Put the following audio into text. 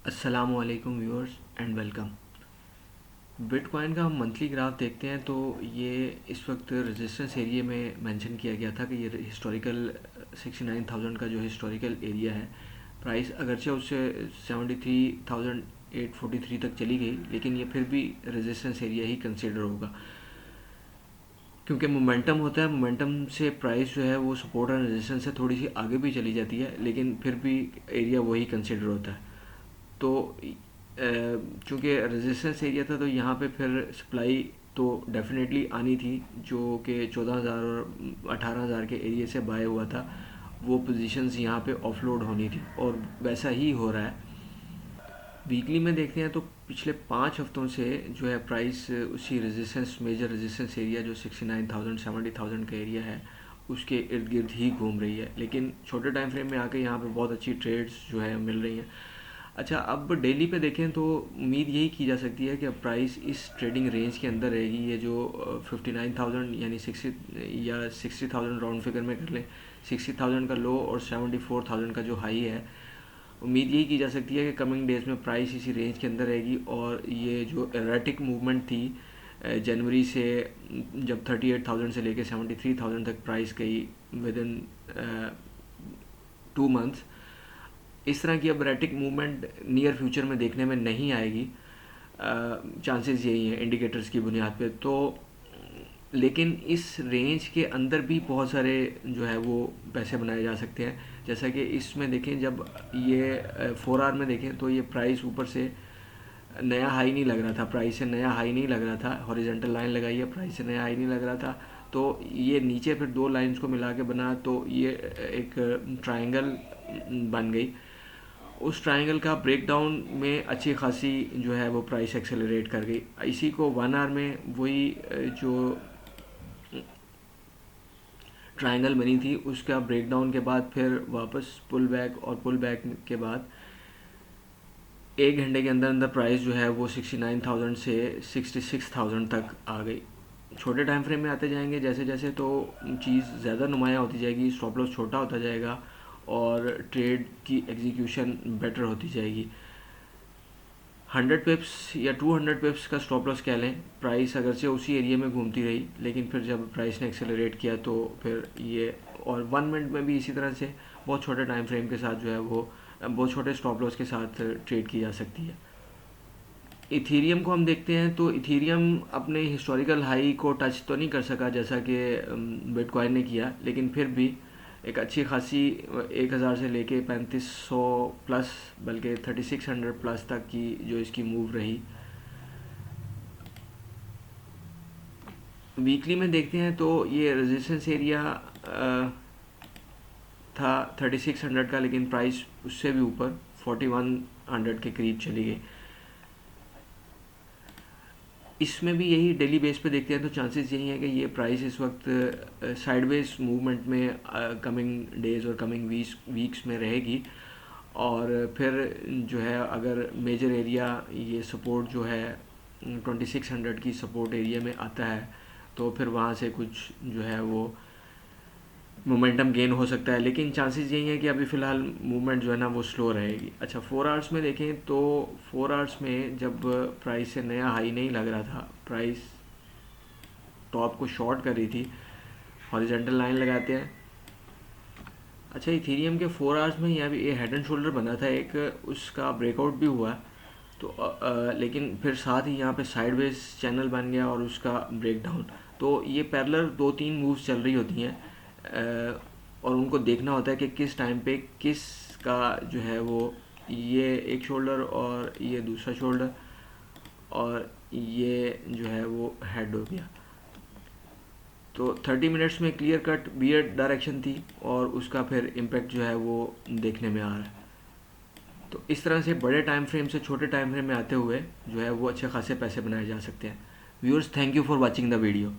अस्सलामुअलैकुम viewers and welcome. Bitcoin का हम मंथली ग्राफ देखते हैं तो ये इस वक्त रेजिस्टेंस एरिया में मेंशन किया गया था कि ये हिस्टोरिकल 69,000 का जो हिस्टोरिकल एरिया है। प्राइस अगरचे उससे 73,843 तक चली गई, लेकिन ये फिर भी रेजिस्टेंस एरिया ही कंसिडर होगा क्योंकि मोमेंटम होता है। मोमेंटम से प्राइस जो है वो सपोर्ट और रेजिस्टेंस से थोड़ी सी आगे भी चली जाती है, लेकिन फिर भी एरिया वही कंसिडर होता है। तो चूँकि रेजिस्टेंस एरिया था तो यहाँ पे फिर सप्लाई तो डेफिनेटली आनी थी, जो कि 14,000 और 18,000 के एरिया से बाय हुआ था। वो पोजीशंस यहाँ पे ऑफलोड होनी थी और वैसा ही हो रहा है। वीकली में देखते हैं तो पिछले 5 हफ्तों से जो है प्राइस उसी रेजिस्टेंस मेजर रेजिस्टेंस एरिया जो 69,000 70,000 का एरिया है उसके इर्द गिर्द ही घूम रही है, लेकिन छोटे टाइम फ्रेम में आके यहाँ पे बहुत अच्छी ट्रेड्स जो है मिल रही हैं। अच्छा, अब डेली पे देखें तो उम्मीद यही की जा सकती है कि अब प्राइस इस ट्रेडिंग रेंज के अंदर रहेगी। ये जो 59,000 यानी 60 या 60,000 राउंड फिगर में कर लें, 60,000 का लो और 74,000 का जो हाई है, उम्मीद यही की जा सकती है कि कमिंग डेज में प्राइस इसी रेंज के अंदर रहेगी। और ये जो एरेटिक मूवमेंट थी जनवरी से, जब 38,000 से लेके 73,000 तक प्राइस गई विद इन 2 मंथ्स, इस तरह की अब एरेटिक मूवमेंट नियर फ्यूचर में देखने में नहीं आएगी। चांसेस यही हैं इंडिकेटर्स की बुनियाद पे। तो लेकिन इस रेंज के अंदर भी बहुत सारे जो है वो पैसे बनाए जा सकते हैं। जैसा कि इसमें देखें, जब ये 4 आवर में देखें तो ये प्राइस ऊपर से नया हाई नहीं लग रहा था, प्राइस से नया हाई नहीं लग रहा था। हॉरिजॉन्टल लाइन लगाई है, प्राइस से नया हाई नहीं लग रहा था। तो ये नीचे फिर दो लाइंस को मिला के बना तो ये एक ट्रायंगल बन गई। उस ट्रायंगल का ब्रेकडाउन में अच्छी खासी जो है वो प्राइस एक्सेलरेट कर गई। इसी को 1 आवर में वही जो ट्रायंगल बनी थी उसका ब्रेकडाउन के बाद फिर वापस पुल बैक, और पुल बैक के बाद 1 घंटे के अंदर अंदर प्राइस जो है वो 69,000 से 66,000 तक आ गई। छोटे टाइम फ्रेम में आते जाएंगे जैसे जैसे तो चीज़ ज़्यादा नुमाया होती जाएगी, स्टॉप लॉस छोटा होता जाएगा और ट्रेड की एग्जीक्यूशन बेटर होती जाएगी। 100 पिप्स या 200 पिप्स का स्टॉप लॉस कह लें, प्राइस अगर से उसी एरिया में घूमती रही, लेकिन फिर जब प्राइस ने एक्सेलरेट किया तो फिर ये, और 1 मिनट में भी इसी तरह से बहुत छोटे टाइम फ्रेम के साथ जो है वो बहुत छोटे स्टॉप लॉस के साथ ट्रेड की जा सकती है। इथीरियम को हम देखते हैं तो इथीरियम अपने हिस्टोरिकल हाई को टच तो नहीं कर सका जैसा कि बिटकॉइन ने किया, लेकिन फिर भी एक अच्छी खासी 1,000 से लेके 3,500 प्लस, बल्कि 3,600 प्लस तक की जो इसकी मूव रही। वीकली में देखते हैं तो ये रेजिस्टेंस एरिया था 3,600 का, लेकिन प्राइस उससे भी ऊपर 4,100 के करीब चली गई। इसमें भी यही डेली बेस पे देखते हैं तो चांसेस यही है कि ये प्राइस इस वक्त साइडवेज मूवमेंट में कमिंग डेज और कमिंग वीक्स में रहेगी। और फिर जो है अगर मेजर एरिया ये सपोर्ट जो है 2,600 की सपोर्ट एरिया में आता है तो फिर वहाँ से कुछ जो है वो मोमेंटम गेन हो सकता है, लेकिन चांसेस यही है कि अभी फ़िलहाल मूवमेंट जो है ना वो स्लो रहेगी। अच्छा, 4 आवर्स में देखें तो 4 आवर्स में जब प्राइस से नया हाई नहीं लग रहा था, प्राइस टॉप को शॉर्ट कर रही थी, हॉरिजॉन्टल लाइन लगाते हैं। अच्छा, इथीरियम के 4 आवर्स में यहाँ भी ये हेड एंड शोल्डर बना था एक, उसका ब्रेकआउट भी हुआ। तो लेकिन फिर साथ ही यहाँ पे साइडवेज चैनल बन गया और उसका ब्रेकडाउन। तो ये पैरेलल 2-3 मूव्स चल रही होती हैं और उनको देखना होता है कि किस टाइम पे किस का जो है वो, ये एक शोल्डर और ये दूसरा शोल्डर और ये जो है वो हेड हो गया। तो 30 मिनट्स में क्लियर कट बियर्ड डायरेक्शन थी और उसका फिर इम्पेक्ट जो है वो देखने में आ रहा है। तो इस तरह से बड़े टाइम फ्रेम से छोटे टाइम फ्रेम में आते हुए जो है वो अच्छे खासे पैसे बनाए जा सकते हैं। Viewers, thank you for watching the video.